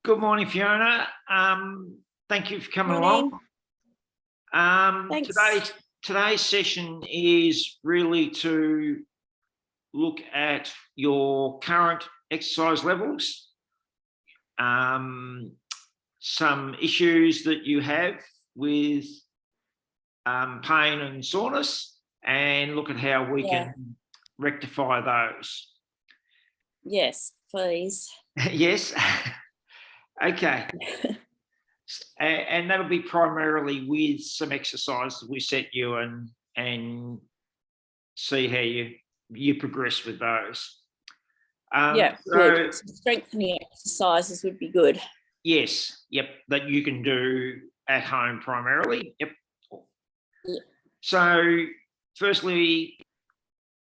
Good morning, Fiona. Thank you for coming Morning. along. Thanks. Today's session is really to look at your current exercise levels, some issues that you have with pain and soreness, and look at how we can rectify those. Yes, please. Yes. Okay. And that'll be primarily with some exercises we set you and see how you progress with those. Good. Some strengthening exercises would be good. Yes, yep, that you can do at home primarily. Yep. So, firstly,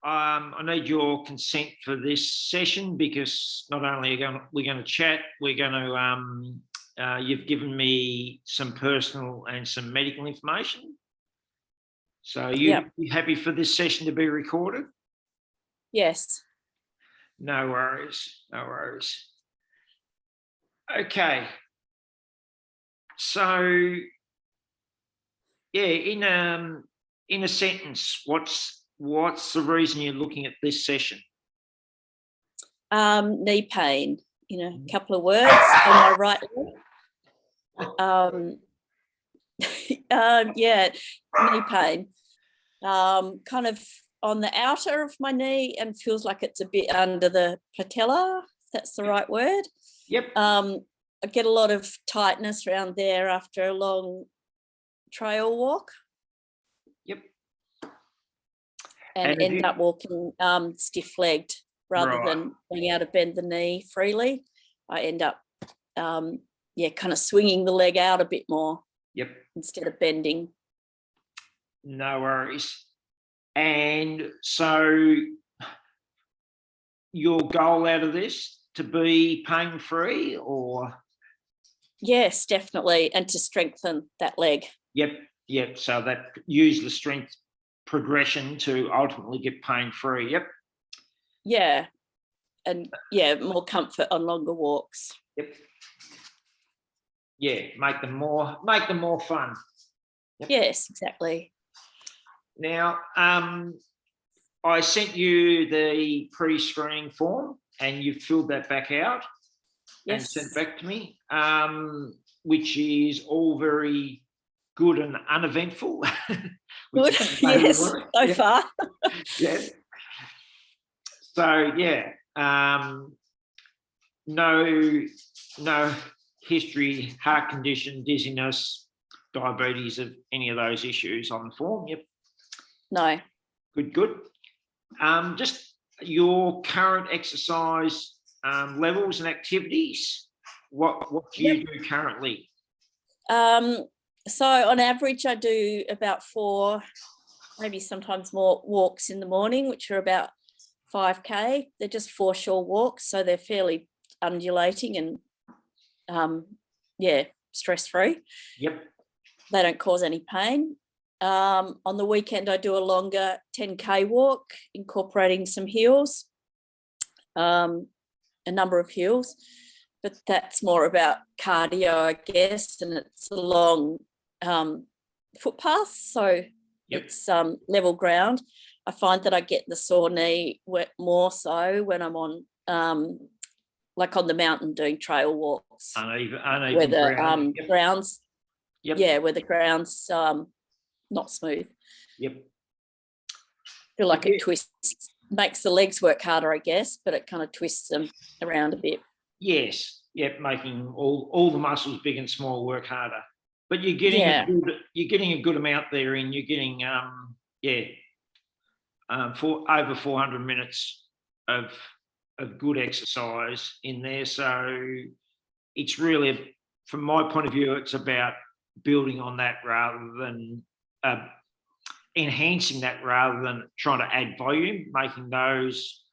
I need your consent for this session because not only are we're going to chat, we're going to you've given me some personal and some medical information. So you happy for this session to be recorded? Yes. No worries. No worries. Okay. So yeah, in a sentence, what's the reason you're looking at this session? Knee pain, in a couple of words, on my right leg. Knee pain. Kind of on the outer of my knee and feels like it's a bit under the patella, if that's the right word. Yep. I get a lot of tightness around there after a long trail walk. Yep. And end up walking stiff-legged rather than being able to bend the knee freely. I end up, kind of swinging the leg out a bit more. Yep. Instead of bending. No worries. And so your goal out of this to be pain-free or? Yes, definitely. And to strengthen that leg. Yep. So that use the strength progression to ultimately get pain-free. Yep. Yeah. And more comfort on longer walks. Yep. Yeah, make them more fun. Yep. Yes, exactly. Now, I sent you the pre-screening form and you filled that back out and sent back to me, which is all very good and uneventful. Good, yes, so far. Yeah. So, no history, heart condition, dizziness, diabetes, of any of those issues on the form. Yep. No. Good. Just your current exercise levels and activities. What do you do currently? So on average, I do about 4, maybe sometimes more walks in the morning, which are about 5K. They're just 4 short walks, so they're fairly undulating and stress-free. Yep. They don't cause any pain. On the weekend, I do a longer 10K walk, incorporating some hills, a number of hills, but that's more about cardio, I guess, and it's a long footpath, so it's level ground. I find that I get the sore knee more so when I'm on, like on the mountain doing trail walks, uneven where the grounds, where the ground's not smooth. Yep. Feel like it twists, makes the legs work harder, I guess, but it kind of twists them around a bit. Yes. Yep. Making all the muscles big and small work harder. But you're getting a good amount there in. You're getting for over 400 minutes of good exercise in there. So it's really, from my point of view, it's about building on that rather than enhancing that rather than trying to add volume, making those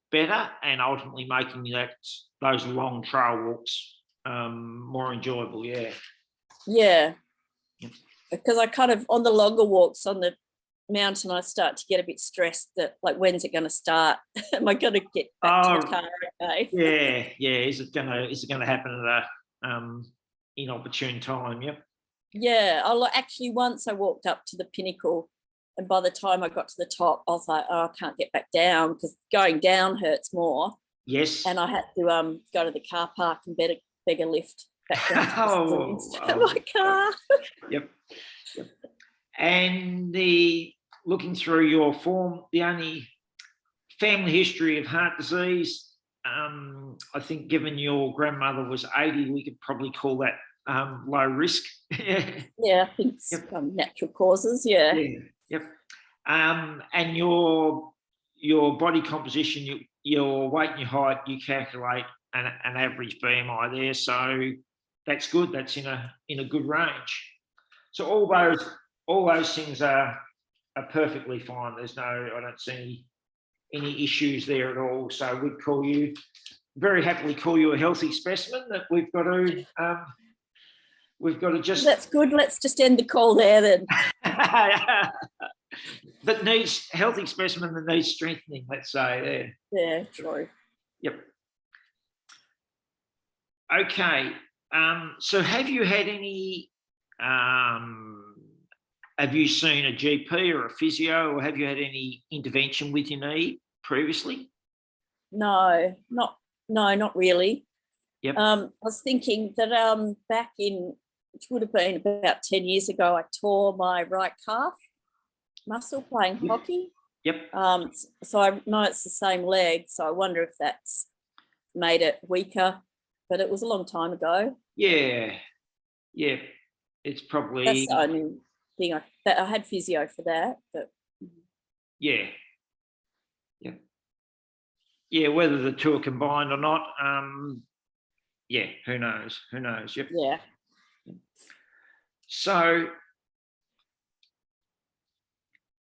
better and ultimately making those long trail walks more enjoyable. Because I kind of, on the longer walks, on the mountain, I start to get a bit stressed that, like, when's it going to start? Am I going to get back to the car? Okay. Yeah. Is it gonna happen at a inopportune time? Yep. Yeah. Actually, once I walked up to the pinnacle, and by the time I got to the top, I was like, oh, I can't get back down because going down hurts more. Yes. And I had to go to the car park and beg a lift back down to my car. Yep. And looking through your form, the only family history of heart disease, I think given your grandmother was 80, we could probably call that low risk. Yeah, I think it's natural causes, yeah. Yep. And your body composition, your weight and your height, you calculate an average BMI there, so that's good. That's in a good range. So all those things are perfectly fine. I don't see any issues there at all. So we'd very happily call you a healthy specimen that we've got to just. That's good. Let's just end the call there then. That needs healthy specimen that needs strengthening, let's say. Yeah, true. Yep. Okay. So have you had any have you seen a GP or a physio, or have you had any intervention with your knee previously? No, not really. Yep. I was thinking that back in, which would have been about 10 years ago, I tore my right calf muscle playing hockey. Yep. So I know it's the same leg, so I wonder if that's made it weaker, but it was a long time ago. Yeah. It's probably. That's the only thing I had physio for that, but. Yeah. Whether the two are combined or not, who knows? Yep. Yeah. So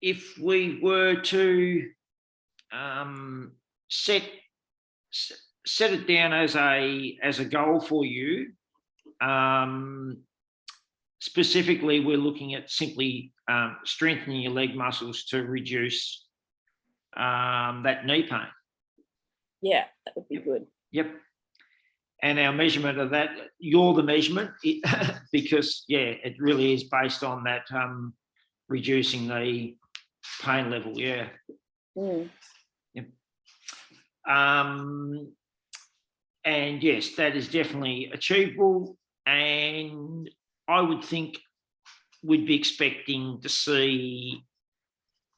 if we were to set it down as a goal for you, specifically, we're looking at simply strengthening your leg muscles to reduce that knee pain. Yeah, that would be good. Yep. And our measurement of that, you're the measurement, because, it really is based on that reducing the pain level, yeah. Mm. Yep. And yes, that is definitely achievable. And I would think we'd be expecting to see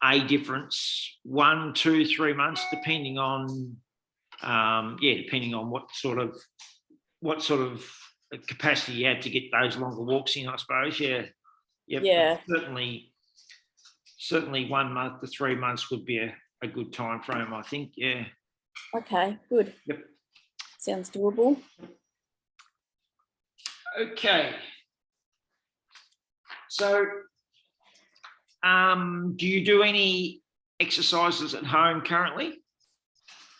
a difference 1, 2, 3 months, depending on what sort of capacity you have to get those longer walks in, I suppose. Yeah. Yep. Yeah. Certainly 1 month to 3 months would be a good time frame, I think. Yeah. Okay, good. Yep. Sounds doable. Okay. So, do you do any exercises at home currently?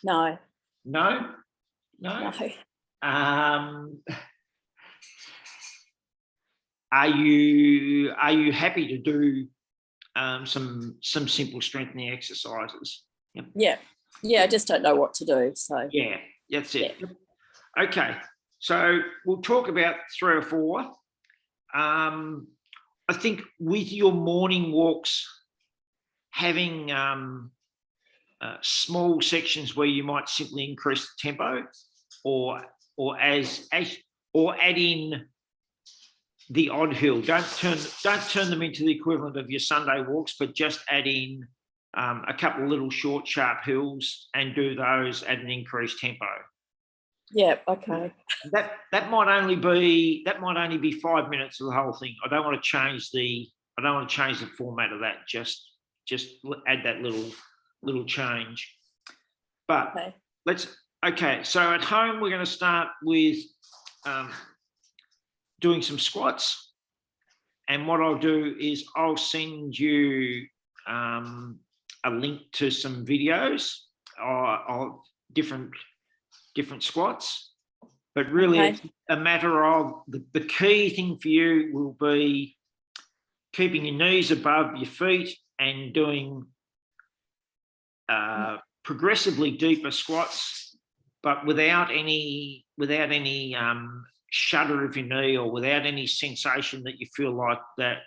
No. No. Are you happy to do some simple strengthening exercises? Yep. Yeah, I just don't know what to do. So yeah, that's it. Yeah. Okay, so we'll talk about 3 or 4. I think with your morning walks, having small sections where you might simply increase the tempo, or add in the odd hill. Don't turn them into the equivalent of your Sunday walks, but just add in a couple of little short, sharp hills and do those at an increased tempo. Yeah. Okay. That might only be 5 minutes of the whole thing. I don't want to change the format of that. Just add that little change. But okay. So at home, we're going to start with doing some squats. And what I'll do is I'll send you a link to some videos of different squats. But really, it's a matter of the key thing for you will be keeping your knees above your feet and doing progressively deeper squats, but without any shudder of your knee, or without any sensation that you feel like that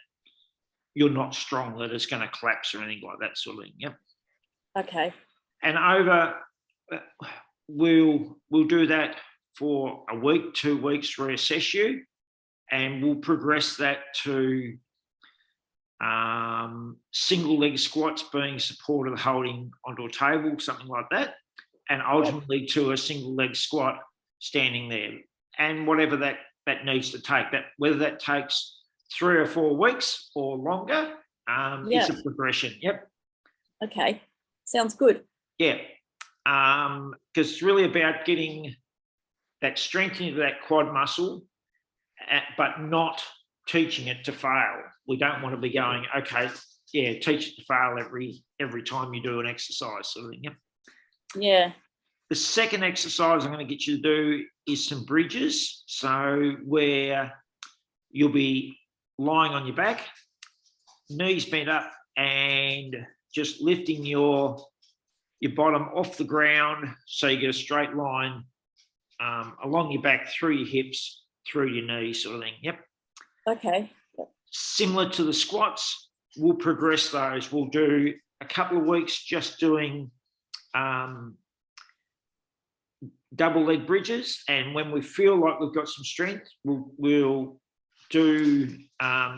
you're not strong, that it's going to collapse or anything like that sort of thing. Yep. Okay. And we'll do that for a week, 2 weeks, reassess you, and we'll progress that to single leg squats, being supported holding onto a table, something like that, and ultimately to a single leg squat standing there. And whatever that needs to take, that whether that takes 3 or 4 weeks or longer, it's a progression. Yep. Okay. Sounds good. Yeah. Because it's really about getting that strengthening of that quad muscle, but not teaching it to fail. We don't want to be going, okay, yeah, teach it to fail every time you do an exercise sort of thing. Yep. Yeah. The second exercise I'm going to get you to do is some bridges. So where you'll be lying on your back, knees bent up, and just lifting your bottom off the ground so you get a straight line along your back, through your hips, through your knees sort of thing. Yep. Okay. Similar to the squats, we'll progress those. We'll do a couple of weeks just doing double leg bridges, and when we feel like we've got some strength, we'll do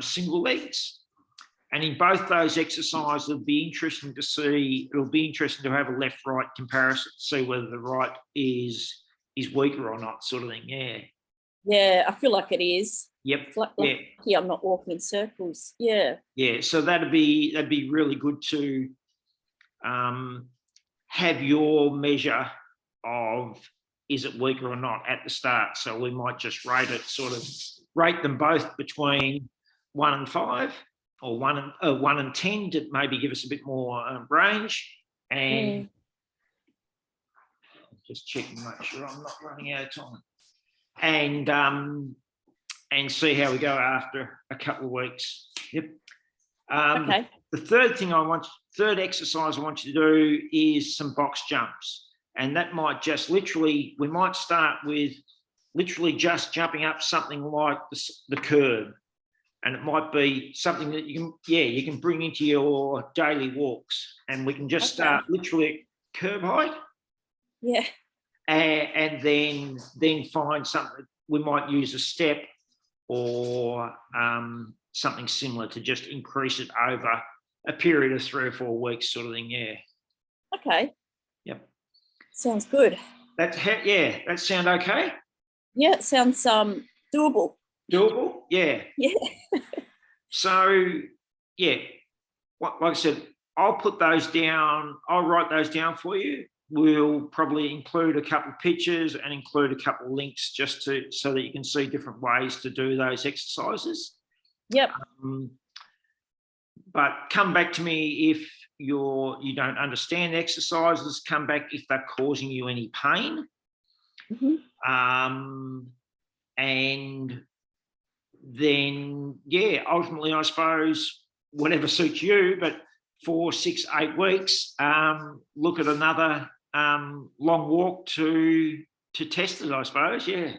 single legs. And in both those exercises, it'll be interesting to see. It'll be interesting to have a left-right comparison, see whether the right is weaker or not, sort of thing. Yeah. Yeah, I feel like it is. Yep. Yeah, I'm not walking in circles. Yeah. Yeah. So that'd be really good to have your measure of is it weaker or not at the start. So we might just rate them both between 1 and 5, or 1 and 10 to maybe give us a bit more range. And just checking, make sure I'm not running out of time. And see how we go after a couple of weeks. Yep. Okay. The third exercise I want you to do is some box jumps. And that might just we might start with literally just jumping up something like the curb. And it might be something that you can bring into your daily walks. And we can just start literally at curb height. Yeah. And then find something. We might use a step or something similar to just increase it over a period of 3 or 4 weeks, sort of thing. Yeah. Okay. Yep. Sounds good. That sound okay? Yeah, it sounds doable. Doable? Yeah. Yeah. So, yeah, like I said, I'll put those down. I'll write those down for you. We'll probably include a couple of pictures and include a couple of links just so that you can see different ways to do those exercises. Yep. But come back to me if you don't understand exercises. Come back if they're causing you any pain. Mm-hmm. And then, ultimately, I suppose, whatever suits you, but 4, 6, 8 weeks, look at another long walk to test it, I suppose. Yeah.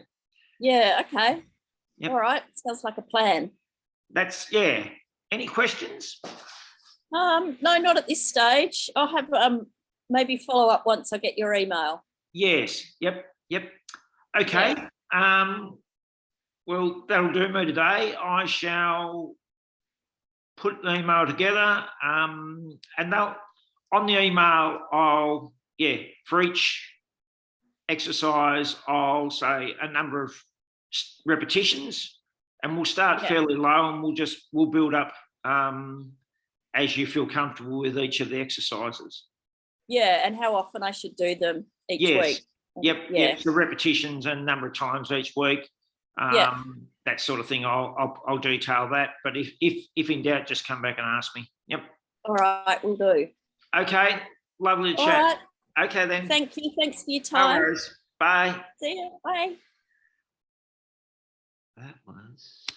Yeah. Okay. Yep. All right. Sounds like a plan. Any questions? No, not at this stage. I'll have maybe follow up once I get your email. Yes. Yep. Okay. Yeah. Well, that'll do me today. I shall put the email together, and on the email, for each exercise, I'll say a number of repetitions, and we'll start fairly low, and we'll build up as you feel comfortable with each of the exercises. Yeah, and how often I should do them each week. Yep. The repetitions and number of times each week. That sort of thing. I'll detail that. But if in doubt, just come back and ask me. Yep. All right, we'll do. Okay. Lovely to chat. Right. Okay then. Thank you. Thanks for your time. No worries. Bye. See you. Bye. That was